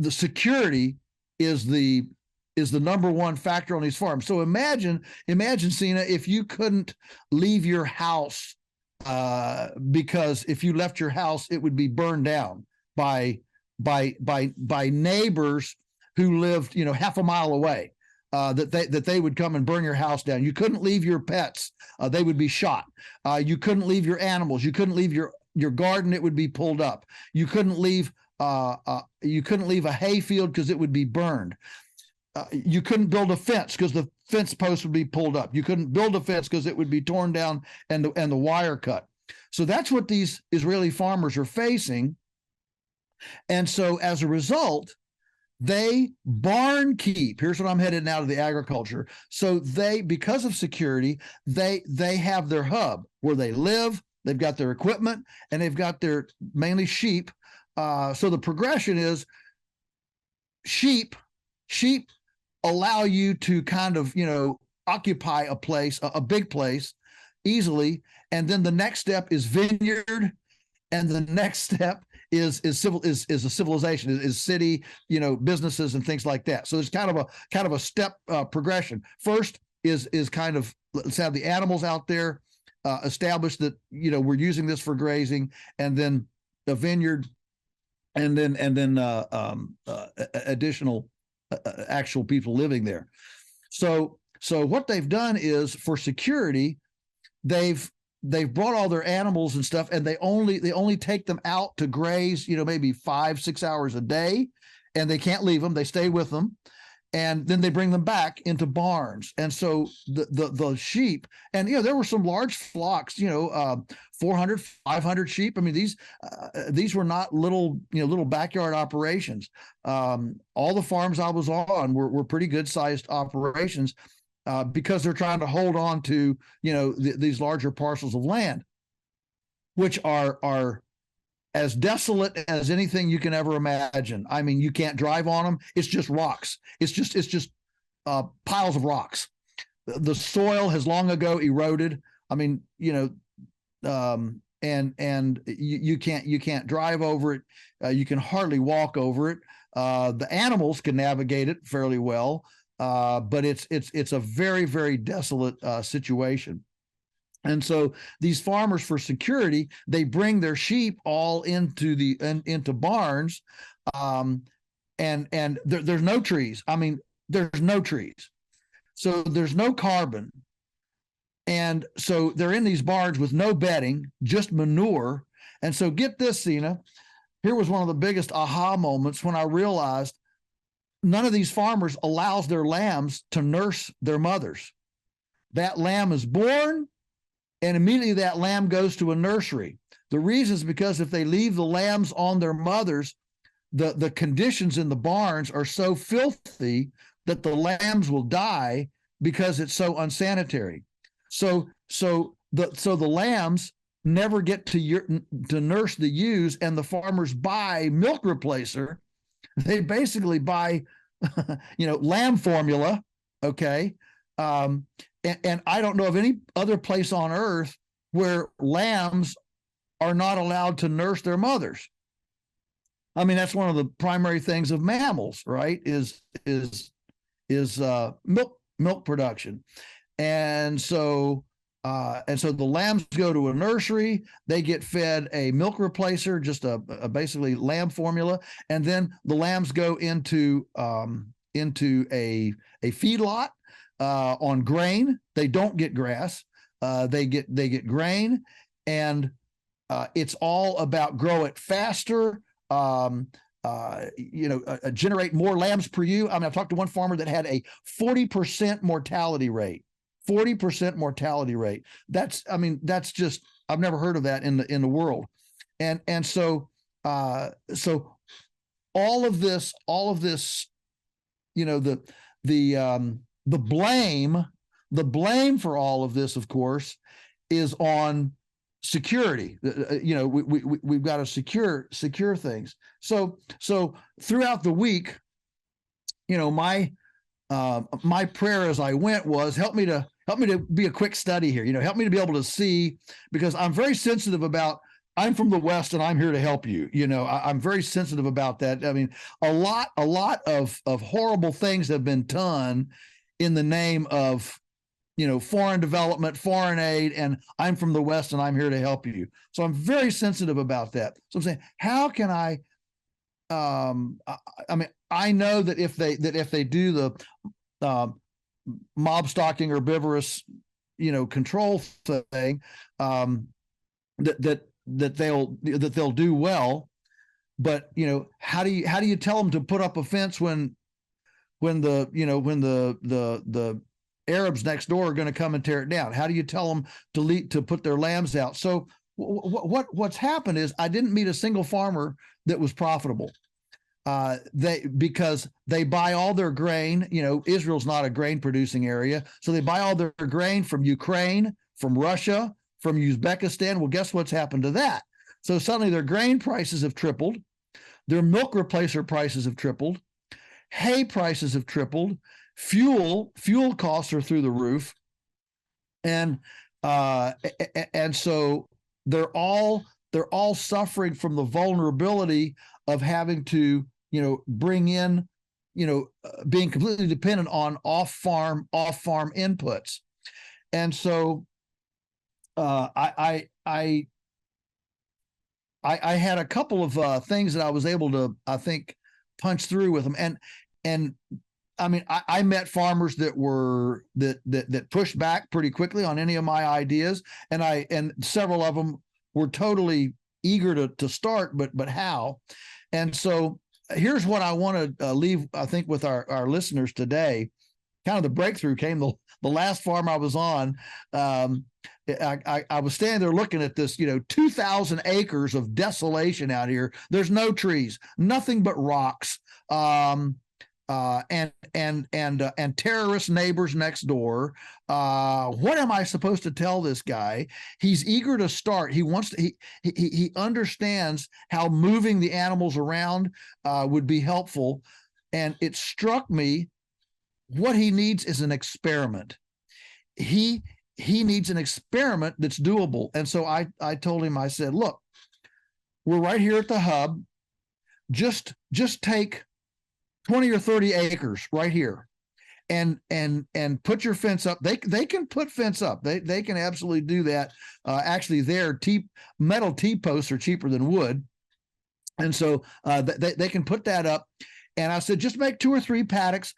the security is the number one factor on these farms. So imagine, Sina, if you couldn't leave your house, because if you left your house, it would be burned down by neighbors who lived, half a mile away. That they would come and burn your house down. You couldn't leave your pets; they would be shot. You couldn't leave your animals. You couldn't leave your garden; it would be pulled up. You couldn't leave a hay field because it would be burned. You couldn't build a fence because the fence post would be pulled up. You couldn't build a fence because it would be torn down and the wire cut. So that's what these Israeli farmers are facing. And so as a result, they barn keep. Here's what I'm headed now to the agriculture. So because of security, they have their hub where they live. They've got their equipment and they've got their mainly sheep. So the progression is sheep allow you to kind of, occupy a place, a big place easily. And then the next step is vineyard. And the next step is a civilization, is city, businesses and things like that. So there's kind of a step progression. First is kind of, let's have the animals out there, establish that, we're using this for grazing, and then a vineyard, and then additional actual people living there. So what they've done is, for security, they've brought all their animals and stuff, and they only take them out to graze, maybe 5-6 hours a day, and they can't leave them. They stay with them, and then they bring them back into barns. And so the sheep, and there were some large flocks, 400, 500 sheep. I mean, these were not little backyard operations. All the farms I was on were pretty good sized operations, because they're trying to hold on to these larger parcels of land, which are as desolate as anything you can ever imagine. I mean, you can't drive on them. It's just rocks. It's just piles of rocks. The soil has long ago eroded. I mean, and you can't drive over it. You can hardly walk over it. The animals can navigate it fairly well, but it's a very, very desolate situation. And so these farmers, for security, they bring their sheep all into barns, and there's no trees. I mean, there's no trees, so there's no carbon, and so they're in these barns with no bedding, just manure. And so get this, Sina, here was one of the biggest aha moments when I realized none of these farmers allows their lambs to nurse their mothers. That lamb is born, and immediately that lamb goes to a nursery. The reason is because if they leave the lambs on their mothers, the conditions in the barns are so filthy that the lambs will die because it's so unsanitary. So the lambs never get to nurse the ewes, and the farmers buy milk replacer. They basically buy, lamb formula, okay? And I don't know of any other place on earth where lambs are not allowed to nurse their mothers. I mean, that's one of the primary things of mammals, right? Is milk production. And so the lambs go to a nursery. They get fed a milk replacer, just a basically lamb formula, and then the lambs go into a feedlot. On grain. They don't get grass. They get grain, and it's all about grow it faster. Generate more lambs per ewe. I mean, I've talked to one farmer that had a 40% mortality rate. 40% mortality rate. That's just, I've never heard of that in the world. And so all of this, the blame for all of this, of course, is on security. We've got to secure things. So throughout the week, my prayer as I went was, help me to be a quick study here. Help me to be able to see, because I'm very sensitive about I'm from the West and I'm here to help you. I'm very sensitive about that. I mean, a lot of horrible things have been done in the name of, foreign development, foreign aid, and I'm from the West and I'm here to help you. So I'm very sensitive about that. So I'm saying, how can I mean, I know that if they do the mob stalking, herbivorous, control thing, that they'll do well. But how do you tell them to put up a fence when the Arabs next door are going to come and tear it down? How do you tell them to put their lambs out? So what's happened is I didn't meet a single farmer that was profitable. Because they buy all their grain. Israel's not a grain producing area, so they buy all their grain from Ukraine, from Russia, from Uzbekistan. Well, guess what's happened to that? So suddenly their grain prices have tripled, their milk replacer prices have tripled, hay prices have tripled, fuel costs are through the roof, and so they're all suffering from the vulnerability of having to bring in, being completely dependent on off-farm inputs. And so I had a couple of things that I was able to, I think, punch through with them. And I mean, I met farmers that pushed back pretty quickly on any of my ideas, and several of them were totally eager to start, but how? And so here's what I want to leave, I think, with our listeners today. Kind of the breakthrough came the last farm I was on. I was standing there looking at this, 2,000 acres of desolation out here. There's no trees, nothing but rocks, and terrorist neighbors next door. What am I supposed to tell this guy? He's eager to start. He wants to. He understands how moving the animals around would be helpful, and it struck me. What he needs is an experiment. He needs an experiment that's doable. And so I told him, I said, look, we're right here at the hub. Just take 20 or 30 acres right here and put your fence up. They can put fence up. They can absolutely do that. Actually, their metal T-posts are cheaper than wood. And so they can put that up. And I said, just make 2 or 3 paddocks,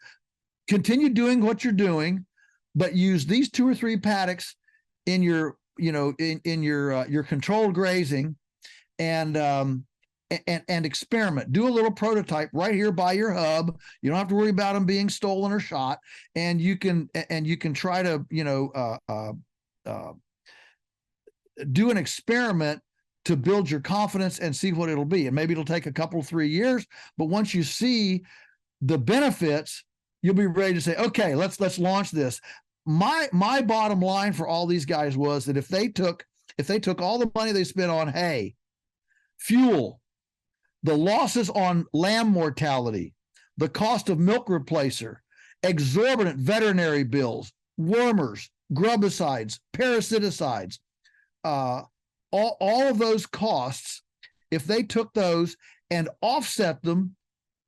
continue doing what you're doing, but use these 2 or 3 paddocks in your, in your controlled grazing, and experiment. Do a little prototype right here by your hub. You don't have to worry about them being stolen or shot, and you can try to do an experiment to build your confidence and see what it'll be. And maybe it'll take a couple, 3 years, but once you see the benefits, you'll be ready to say, okay, let's launch this. My bottom line for all these guys was that if they took all the money they spent on hay, fuel, the losses on lamb mortality, the cost of milk replacer, exorbitant veterinary bills, wormers, grubicides, parasiticides, all of those costs, if they took those and offset them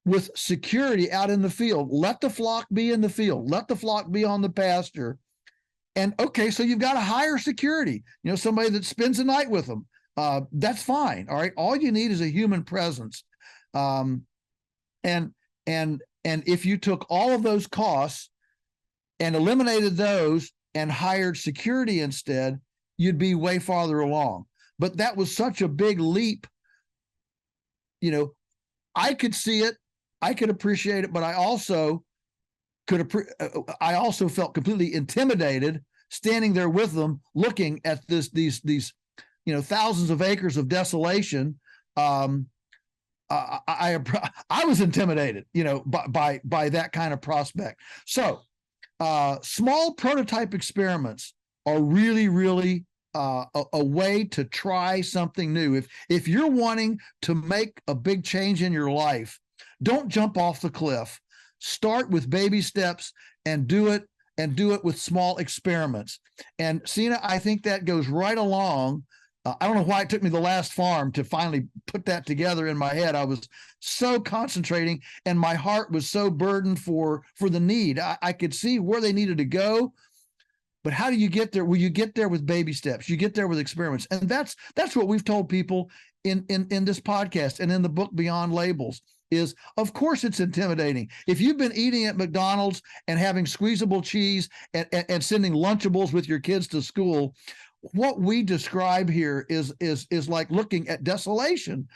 with security out in the field, let the flock be in the field, let the flock be on the pasture. And okay, so you've got a higher security, somebody that spends the night with them. That's fine. All right. All you need is a human presence. And if you took all of those costs and eliminated those and hired security instead, you'd be way farther along. But that was such a big leap. I could see it, I could appreciate it, but I also felt completely intimidated standing there with them, looking at these thousands of acres of desolation. I was intimidated, by that kind of prospect. So small prototype experiments are really, really a way to try something new. If you're wanting to make a big change in your life, don't jump off the cliff. Start with baby steps and do it with small experiments. And Sina, I think that goes right along I don't know why it took me the last farm to finally put that together in my head. I was so concentrating, and my heart was so burdened for the need. I could see where they needed to go, but how do you get there? Well, you get there with baby steps. You get there with experiments, and that's what we've told people in this podcast and in the book Beyond Labels. Is, of course, it's intimidating. If you've been eating at McDonald's and having squeezable cheese and sending Lunchables with your kids to school, what we describe here is like looking at desolation,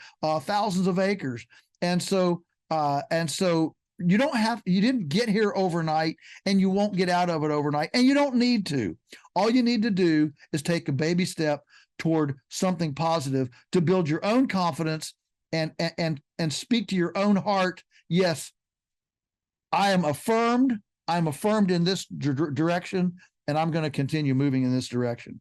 thousands of acres. And so you didn't get here overnight, and you won't get out of it overnight, and you don't need to. All you need to do is take a baby step toward something positive to build your own confidence and speak to your own heart. Yes, I'm affirmed in this direction, and I'm going to continue moving in this direction.